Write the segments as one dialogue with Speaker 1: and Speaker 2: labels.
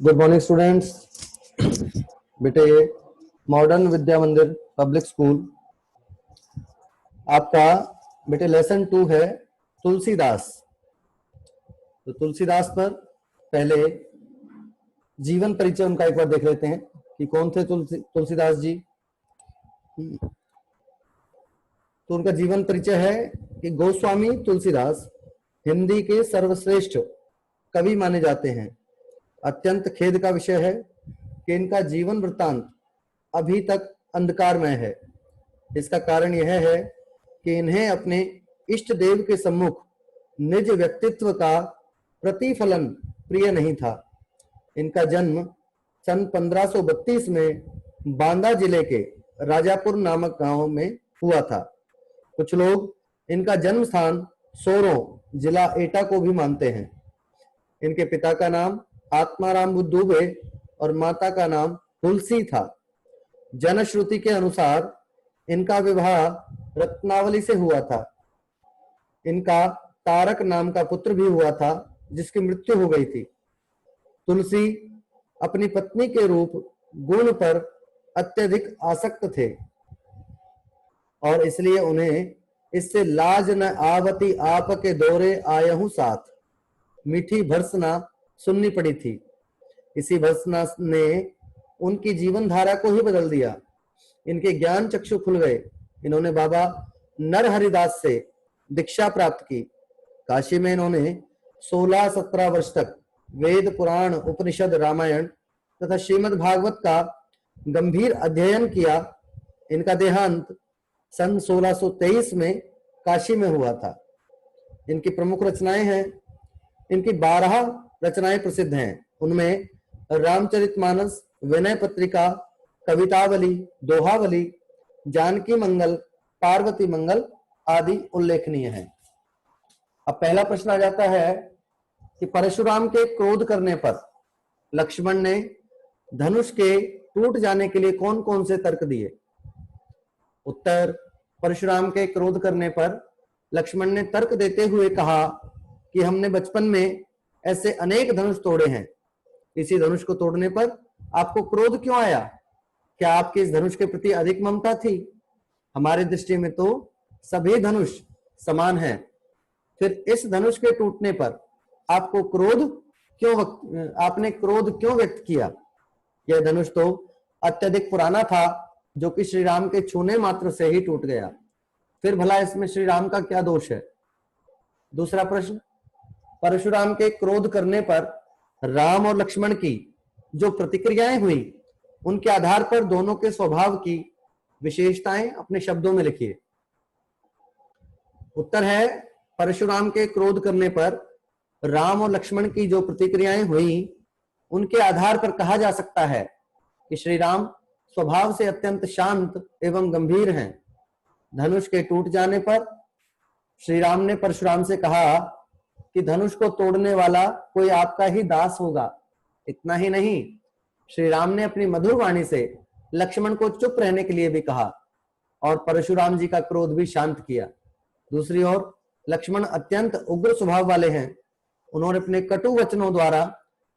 Speaker 1: Good morning students. बेटे modern विद्या मंदिर public school आपका बेटे लेसन 2 है तुलसीदास। तो तुलसीदास पर पहले जीवन परिचय उनका एक बार देख लेते हैं कि कौन थे तुलसीदास जी। तो उनका जीवन परिचय है कि गोस्वामी तुलसीदास हिंदी के सर्वश्रेष्ठ कवि माने जाते हैं। अत्यंत खेद का विषय है कि इनका जीवन वृत्तांत अभी तक अंधकारमय है। इसका कारण यह है कि इन्हें अपने इष्ट देव के सम्मुख निज व्यक्तित्व का प्रतिफलन प्रिय नहीं था। इनका जन्म सन 1532 में बांदा जिले के राजापुर नामक गांव में हुआ था। कुछ लोग इनका जन्म स्थान सोरों जिला एटा को भी मानते हैं। इनके पिता का नाम आत्माराम दुबे और माता का नाम तुलसी था। जनश्रुति के अनुसार इनका विवाह रत्नावली से हुआ था। इनका तारक नाम का पुत्र भी हुआ था जिसकी मृत्यु हो गई थी। तुलसी अपनी पत्नी के रूप गुण पर अत्यधिक आसक्त थे और इसलिए उन्हें इससे लाज न आवती आप के दौरे आयहु साथ मीठी भर्सना सुननी पड़ी थी। इसी भर्सना ने उनकी जीवन धारा को ही बदल दिया। इनके ज्ञान चक्षु खुल गए। इन्होंने बाबा नरहरिदास से दीक्षा प्राप्त की। काशी में इन्होंने 16-17 वर्ष तक वेद पुराण उपनिषद रामायण तथा श्रीमद् भागवत का गंभीर अध्ययन किया। इनका देहांत सन 1623 में काशी में हुआ था। इनकी प्रमुख रचनाएं हैं। इनकी 12 रचनाएं प्रसिद्ध हैं। उनमें रामचरितमानस, विनय पत्रिका, कवितावली, दोहावली, जानकी मंगल, पार्वती मंगल आदि उल्लेखनीय हैं। अब पहला प्रश्न आ जाता है कि परशुराम के क्रोध करने पर लक्ष्मण ने धनुष के टूट जाने के लिए कौन कौन से तर्क दिए। उत्तर, परशुराम के क्रोध करने पर लक्ष्मण ने तर्क देते हुए कहा कि हमने बचपन में ऐसे अनेक धनुष तोड़े हैं। इसी धनुष को तोड़ने पर आपको क्रोध क्यों आया? क्या आपकी इस धनुष के प्रति अधिक ममता थी? हमारी दृष्टि में तो सभी धनुष समान हैं। फिर इस धनुष के टूटने पर आपने क्रोध क्यों व्यक्त किया? यह धनुष तो अत्यधिक पुराना था जो कि श्री राम के छूने मात्र से ही टूट गया। फिर भला इसमें श्री राम का क्या दोष है? दूसरा प्रश्न, परशुराम के क्रोध करने पर राम और लक्ष्मण की जो प्रतिक्रियाएं हुई उनके आधार पर दोनों के स्वभाव की विशेषताएं अपने शब्दों में लिखिए। उत्तर है, परशुराम के क्रोध करने पर राम और लक्ष्मण की जो प्रतिक्रियाएं हुई उनके आधार पर कहा जा सकता है कि श्री राम स्वभाव से अत्यंत शांत एवं गंभीर हैं। धनुष के टूट जाने पर श्री राम ने परशुराम से कहा कि धनुष को तोड़ने वाला कोई आपका ही दास होगा। इतना ही नहीं, श्री राम ने अपनी मधुर वाणी से लक्ष्मण को चुप रहने के लिए भी कहा और परशुराम जी का क्रोध भी शांत किया। दूसरी ओर लक्ष्मण अत्यंत उग्र स्वभाव वाले हैं। उन्होंने अपने कटु वचनों द्वारा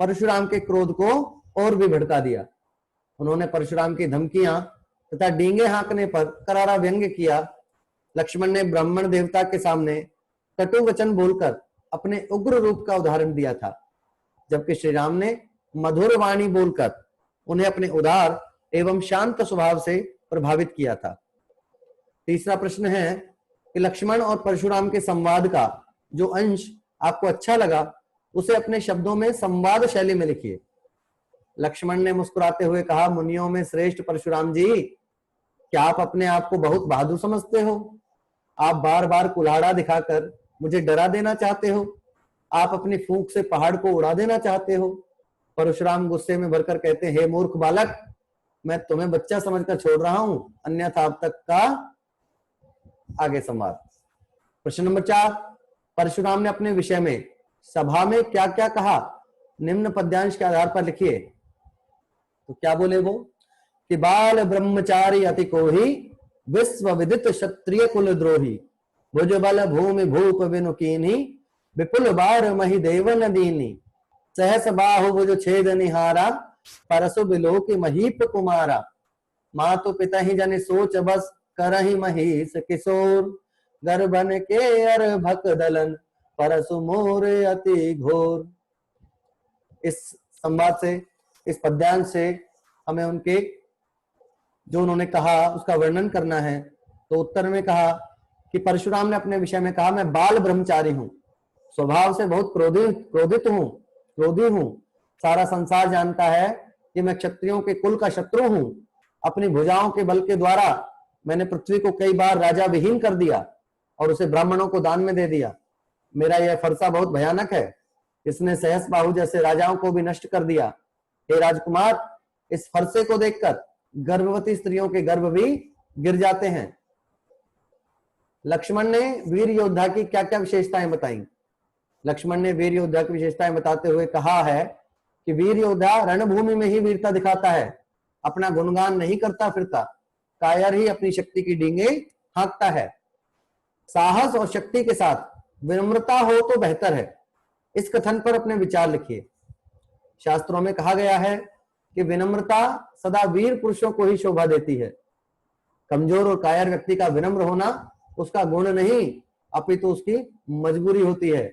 Speaker 1: परशुराम के क्रोध को और भी भड़का दिया। उन्होंने परशुराम की धमकियां तथा डींगे हाँकने पर करारा व्यंग्य किया। लक्ष्मण ने ब्राह्मण देवता के सामने कटु वचन बोलकर अपने उग्र रूप का उदाहरण दिया था, जबकि श्री राम ने मधुर वाणी बोलकर उन्हें अपने उदार एवं शांत स्वभाव से प्रभावित किया था। तीसरा प्रश्न है कि लक्ष्मण और परशुराम के संवाद का जो अंश आपको अच्छा लगा उसे अपने शब्दों में संवाद शैली में लिखिए। लक्ष्मण ने मुस्कुराते हुए कहा, मुनियों में श्रेष्ठ परशुराम जी, क्या आप अपने आप को बहुत बहादुर समझते हो? आप बार बार कुल्हाड़ा दिखाकर मुझे डरा देना चाहते हो। आप अपनी फूंक से पहाड़ को उड़ा देना चाहते हो। परशुराम गुस्से में भरकर कहते हैं, हे मूर्ख बालक, मैं तुम्हें बच्चा समझकर छोड़ रहा हूं, अन्यथा अब तक का आगे संवाद। प्रश्न नंबर 4, परशुराम ने अपने विषय में सभा में क्या क्या कहा? निम्न पद्यांश के आधार पर लिखिए। तो क्या बोले वो कि बाल ब्रह्मचारी अति कोही, विश्व विदित क्षत्रिय कुल द्रोही, भुज बल भूमि भूप विनु कीन्ही, विपुल बार मही देवन दीनी, सहस बाहु भुज छेद निहारा, परसु बिलो के महीप कुमारा। माँ तो पिता ही जन सोच बस, करहि महीस किशोर। गर्भन के अर भक दलन, परसु मोर अति घोर। इस संवाद से, इस पद्यांश से हमें उनके जो उन्होंने कहा उसका वर्णन करना है। तो उत्तर में कहा कि परशुराम ने अपने विषय में कहा, मैं बाल ब्रह्मचारी हूं, स्वभाव से बहुत क्रोधी हूं। सारा संसार जानता है कि मैं क्षत्रियों के कुल का शत्रु हूं। अपनी भुजाओं के बल के द्वारा मैंने पृथ्वी को कई बार राजा विहीन कर दिया और उसे ब्राह्मणों को दान में दे दिया। मेरा यह फरसा बहुत भयानक है, इसने सहस बाहु जैसे राजाओं को भी नष्ट कर दिया। हे राजकुमार, इस फरसे को देखकर गर्भवती स्त्रियों के गर्भ भी गिर जाते हैं। लक्ष्मण ने वीर योद्धा की क्या क्या विशेषताएं बताई? लक्ष्मण ने वीर योद्धा की विशेषताएं बताते हुए कहा है कि वीर योद्धा रणभूमि में ही वीरता दिखाता है, अपना गुणगान नहीं करता फिरता, कायर ही अपनी शक्ति की डींगे हाँकता है। साहस और शक्ति के साथ विनम्रता हो तो बेहतर है। इस कथन पर अपने विचार लिखिए। शास्त्रों में कहा गया है कि विनम्रता सदा वीर पुरुषों को ही शोभा देती है। कमजोर और कायर व्यक्ति का विनम्र होना उसका गुण नहीं, अपितु उसकी मजबूरी होती है,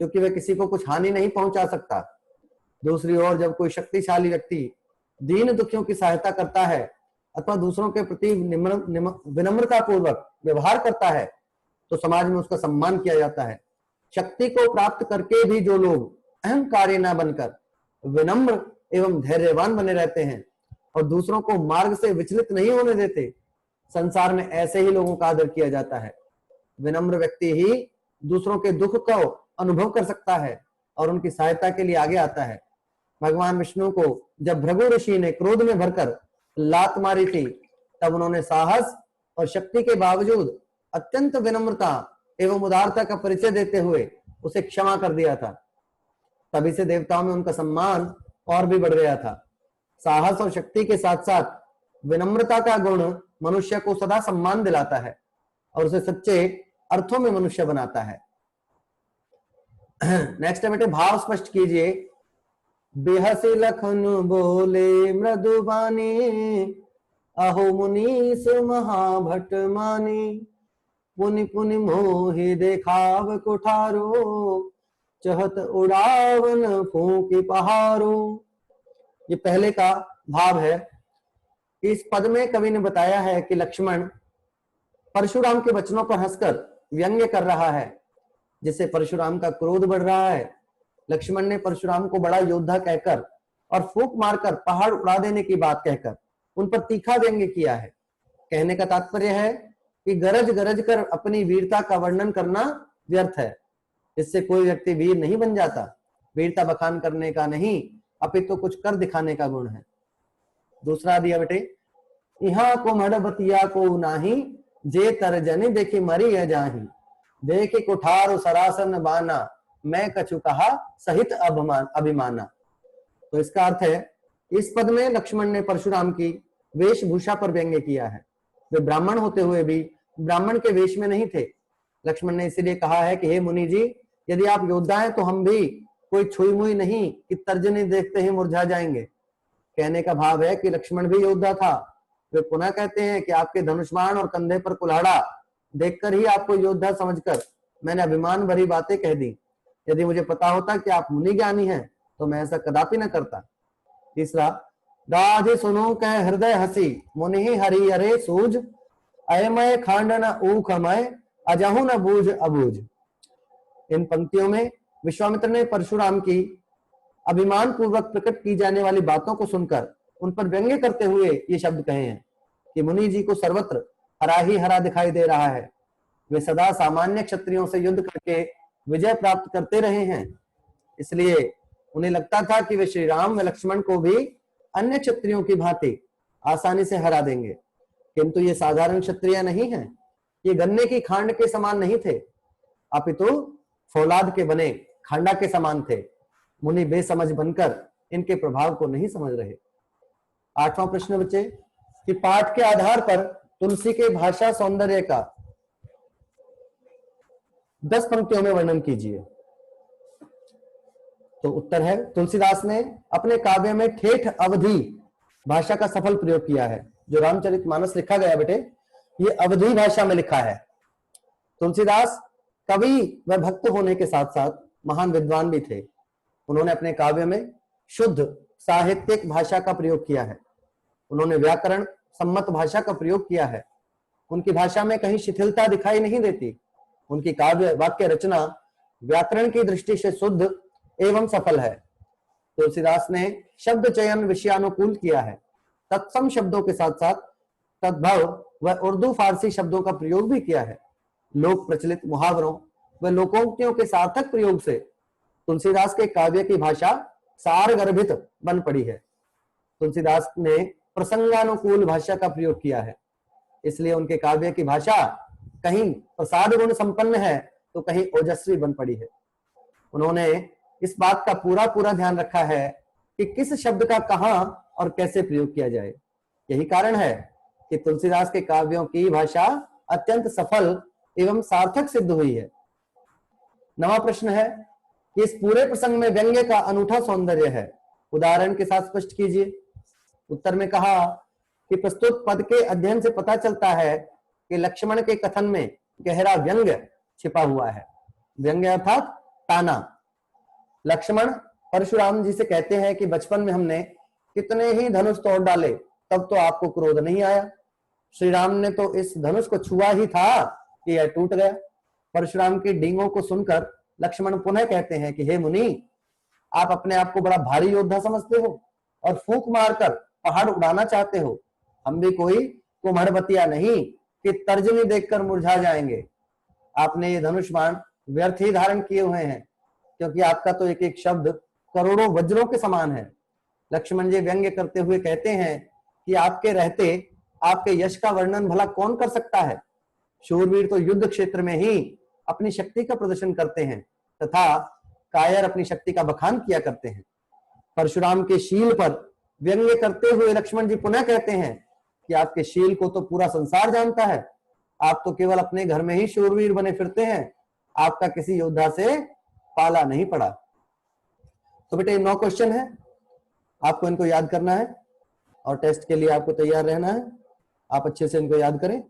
Speaker 1: क्योंकि वह किसी को कुछ हानि नहीं पहुंचा सकता। दूसरी ओर जब कोई शक्तिशाली व्यक्ति दीन दुखियों की सहायता करता है अथवा दूसरों के प्रति विनम्रता पूर्वक व्यवहार करता है तो समाज में उसका सम्मान किया जाता है। शक्ति को प्राप्त करके भी जो लोग अहंकारी न बनकर विनम्र एवं धैर्यवान बने रहते हैं और दूसरों को मार्ग से विचलित नहीं होने देते, संसार में ऐसे ही लोगों का आदर किया जाता है। विनम्र व्यक्ति ही दूसरों के दुख को अनुभव कर सकता है और उनकी सहायता के लिए आगे आता है। भगवान विष्णु को जब भृगु ऋषि ने क्रोध में भरकर लात मारी थी, तब उन्होंने साहस और शक्ति के बावजूद अत्यंत विनम्रता एवं उदारता का परिचय देते हुए उसे क्षमा कर दिया था। तभी से देवताओं में उनका सम्मान और भी बढ़ गया था। साहस और शक्ति के साथ साथ विनम्रता का गुण मनुष्य को सदा सम्मान दिलाता है और उसे सच्चे अर्थों में मनुष्य बनाता है। नेक्स्ट है बेटे, भाव स्पष्ट कीजिए। बेहसी लखन बोले मृदुबानी, अहो मुनीस महाभट मानी। पुनि पुनि मोहि देखाव कुठारो, चहत उड़ावन फूंकी पहारो। ये पहले का भाव है। इस पद में कवि ने बताया है कि लक्ष्मण परशुराम के वचनों पर हंसकर व्यंग्य कर रहा है, जिससे परशुराम का क्रोध बढ़ रहा है। लक्ष्मण ने परशुराम को बड़ा योद्धा कहकर और फूंक मारकर पहाड़ उड़ा देने की बात कहकर उन पर तीखा व्यंग्य किया है। कहने का तात्पर्य है कि गरज गरज कर अपनी वीरता का वर्णन करना व्यर्थ है। इससे कोई व्यक्ति वीर नहीं बन जाता। वीरता बखान करने का नहीं, अपितु कुछ कर दिखाने का गुण है। दूसरा दिया बेटे, यहाँ को मड़बतिया को नाही, जे तरजनी देखी मरी है जाही। देखे कुठार सरासन बाना, मैं कछु कहा सहित अभिमाना। तो इसका अर्थ है, इस पद में लक्ष्मण ने परशुराम की वेशभूषा पर व्यंग्य किया है। वे ब्राह्मण होते हुए भी ब्राह्मण के वेश में नहीं थे। लक्ष्मण ने इसीलिए कहा है कि हे मुनि जी, यदि आप योद्धा हैं तो हम भी कोई छुई मुई नहीं कि तर्जनी देखते ही मुरझा जाएंगे। कहने का भाव है कि लक्ष्मण भी योद्धा था। वे पुनः कहते हैं कि आपके धनुष्मान और कंधे पर कुल्हाड़ा देखकर ही आपको योद्धा समझकर मैंने अभिमान भरी बातें कह दी। यदि मुझे पता होता कि आप मुनि ज्ञानी हैं तो मैं ऐसा कदापि न करता। तीसरा, गाधे सुनो कह हृदय हसी, मुनि हरि अरे सूझ। अयमय खांड न ऊखमय, अजहु न बूझ अबूझ। इन पंक्तियों में विश्वामित्र ने परशुराम की अभिमान पूर्वक प्रकट की जाने वाली बातों को सुनकर उन पर व्यंग्य करते हुए ये शब्द कहे हैं कि मुनि जी को सर्वत्र हरा ही हरा दिखाई दे रहा है। वे सदा सामान्य क्षत्रियों से युद्ध करके विजय प्राप्त करते रहे हैं, इसलिए उन्हें लगता था कि वे श्री राम व लक्ष्मण को भी अन्य क्षत्रियों की भांति आसानी से हरा देंगे। किंतु ये साधारण क्षत्रिय नहीं है, ये गन्ने की खांड के समान नहीं थे, अपितु फौलाद के बने खांडा के समान थे। मुनि बेसमझ बनकर इनके प्रभाव को नहीं समझ रहे। आठवां प्रश्न बच्चे कि पाठ के आधार पर तुलसी के भाषा सौंदर्य का 10 पंक्तियों में वर्णन कीजिए। तो उत्तर है तुलसीदास ने अपने काव्य में ठेठ अवधी भाषा का सफल प्रयोग किया है। जो रामचरितमानस लिखा गया बेटे, ये अवधी भाषा में लिखा है। तुलसीदास कवि व भक्त होने के साथ साथ महान विद्वान भी थे। उन्होंने अपने काव्य में शुद्ध साहित्यिक भाषा का प्रयोग किया है। उन्होंने व्याकरण सम्मत भाषा का प्रयोग किया है। उनकी भाषा में कहीं शिथिलता दिखाई नहीं देती। उनकी काव्य वाक्य रचना व्याकरण की दृष्टि से शुद्ध एवं सफल है। तुलसीदास ने शब्द चयन विषयानुकूल किया है। तत्सम शब्दों के साथ साथ तद्भव व उर्दू फारसी शब्दों का प्रयोग भी किया है। लोक प्रचलित मुहावरों व लोकोक्तियों के सार्थक प्रयोग से तुलसीदास के काव्य की भाषा सारगर्भित बन पड़ी है। तुलसीदास ने प्रसंगानुकूल भाषा का प्रयोग किया है, इसलिए उनके काव्य की भाषा कहीं प्रसाद गुण संपन्न है तो कहीं ओजस्वी बन पड़ी है। उन्होंने इस बात का पूरा पूरा ध्यान रखा है कि किस शब्द का कहां और कैसे प्रयोग किया जाए। यही कारण है कि तुलसीदास के काव्यों की भाषा अत्यंत सफल एवं सार्थक सिद्ध हुई है। नवा प्रश्न है कि इस पूरे प्रसंग में व्यंग्य का अनूठा सौंदर्य है, उदाहरण के साथ स्पष्ट कीजिए। उत्तर में कहा कि प्रस्तुत पद के अध्ययन से पता चलता है कि लक्ष्मण के कथन में गहरा व्यंग्य छिपा हुआ है। व्यंग्य अर्थात ताना। लक्ष्मण परशुराम जी से कहते हैं कि बचपन में हमने कितने ही धनुष तोड़ डाले, तब तो आपको क्रोध नहीं आया। श्री राम ने तो इस धनुष को छुआ ही था कि यह टूट गया। परशुराम की डींगों को सुनकर लक्ष्मण पुनः कहते हैं कि हे मुनि, आप अपने आप को बड़ा भारी योद्धा समझते हो और फूंक मारकर पहाड़ उड़ाना चाहते हो। हम भी कोई कुम्हड़बतिया नहीं कि तर्जनी देखकर मुरझा जाएंगे। आपने ये धनुष बाण व्यर्थ ही धारण किए हुए हैं, क्योंकि आपका तो एक एक शब्द करोड़ों वज्रों के समान है। लक्ष्मण जी व्यंग्य करते हुए कहते हैं कि आपके रहते आपके यश का वर्णन भला कौन कर सकता है। शूरवीर तो युद्ध क्षेत्र में ही अपनी शक्ति का प्रदर्शन करते हैं तथा कायर अपनी शक्ति का बखान किया करते हैं। परशुराम के शील पर व्यंग्य करते हुए लक्ष्मण जी पुनः कहते हैं कि आपके शील को तो पूरा संसार जानता है, आप तो केवल अपने घर में ही शूरवीर बने फिरते हैं, आपका किसी योद्धा से पाला नहीं पड़ा। तो बेटे 9 क्वेश्चन है, आपको इनको याद करना है और टेस्ट के लिए आपको तैयार रहना है। आप अच्छे से इनको याद करें।